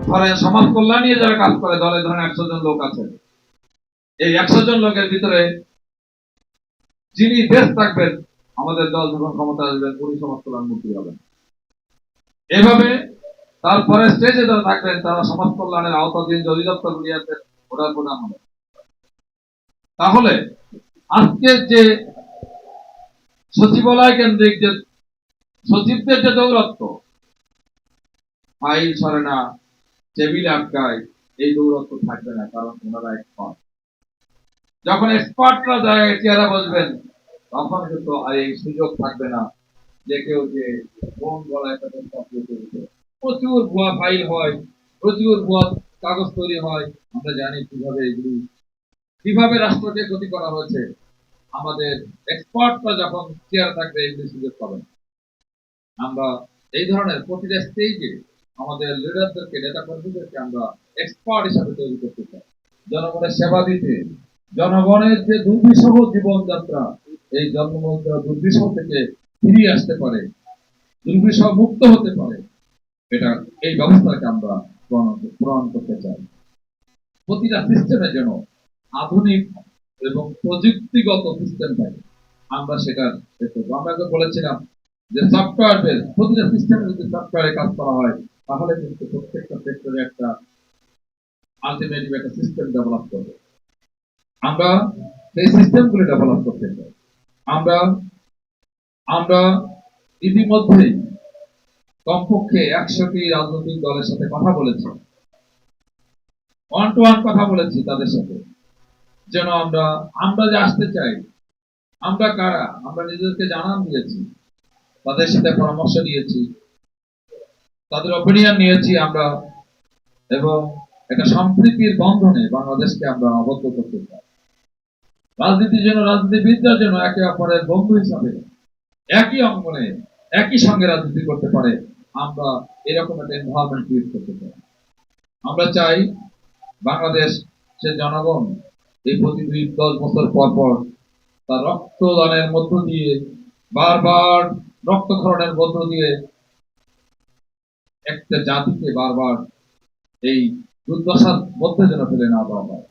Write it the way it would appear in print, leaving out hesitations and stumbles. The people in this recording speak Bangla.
ধরেন সমাজ কল্যাণ নিয়ে যারা কাজ করে, দলে ধরেন 100 জন লোক আছে, এই 100 জন লোকের ভিতরে যিনি বেস্ট থাকবেন, আমাদের দল যখন ক্ষমতা আসবেন উনি সমাজ কল্যাণ মন্ত্রী হবেন। এভাবে তারপরে স্টেজে যারা থাকবেন তারা সমাজ কল্যাণের আওতাধীন যে অধিদপ্তরগুলি আছে ওটার প্রধান হবে। তাহলে আজকের যে সচিবালয় কেন্দ্রিক যে সচিবদের যে দৌরত্ব, ফাইল সরে না, টেবিল আটকায়, এই দৌরত্ব থাকবে না, কারণ ওনারা এক্সপার্ট। যখন এক্সপার্টরা যায় চেয়ারে বসবেন তখন কিন্তু আর এই সুযোগ থাকবে না যে কেউ যে কোন গলায় তাদের প্রচুর ভুয়া ফাইল হয়, প্রচুর ভুয়া কাগজ তৈরি হয়। আমরা জানি কিভাবে এগুলি, কিভাবে রাষ্ট্রকে ক্ষতি করা হয়েছে। আমাদের এক্সপার্টরা যখন চেয়ার থাকবে এগুলি সুযোগ পাবেন। আমরা এই ধরনের প্রতিটা স্টেজে আমাদের লিডারদেরকে, নেতা কর্মীদেরকে আমরা এক্সপার্ট হিসাবে তৈরি করতে চাই, জনগণের সেবা দিতে, জনগণের যে দুর্বিষহ জীবনযাত্রা, এই দুর্বিষহ থেকে ফিরিয়ে আসতে পারে, দুর্বিষহ মুক্ত হতে পারে, এটা এই ব্যবস্থাকে আমরা প্রণয়ন করতে চাই। প্রতিটা সিস্টেমের জন্য আধুনিক এবং প্রযুক্তিগত সিস্টেম থাকে, আমরা সেটা আমরা বলেছিলাম যে সফটওয়্যার বেস প্রতিটা সিস্টেমে যদি সফটওয়্যারে কাজ করা হয় তাহলে কিন্তু প্রত্যেকটা সেক্টরে একটা আলটিমেটলি একটা সিস্টেম ডেভেলপ করবে। আমরা সেই সিস্টেমগুলি ডেভেলপ করতে চাই। আমরা আমরা ইতিমধ্যেই কমপক্ষে 100টি রাজনৈতিক দলের সাথে কথা বলেছি, ওয়ান টু ওয়ান কথা বলেছি তাদের সাথে, যেন আমরা যে আসতে চাই, আমরা কারা, আমরা নিজেদেরকে জানান দিয়েছি, তাদের সাথে পরামর্শ নিয়েছি, তাদের অপিনিয়ন নিয়েছি আমরা, এবং একটা সম্প্রীতির বন্ধনে বাংলাদেশকে আমরা আবদ্ধ করতে চাই। রাজনীতির জন্য, রাজনীতিবিদরা যেন একে অপরের বন্ধু হিসাবে একই অঙ্গনে একই সঙ্গে রাজনীতি করতে পারে, আমরা এরকম একটা এনভায়রনমেন্ট ক্রিয়েট করতে চাই। আমরা চাই বাংলাদেশ সে জনগণ এই প্রতি 10 বছর পর পর তার রক্তদানের মধ্য দিয়ে, বারবার রক্তক্ষরণের মধ্য দিয়ে একটা জাতিকে বারবার এই দুর্দশার মধ্যে যেন ফেলে না দেওয়া হয়।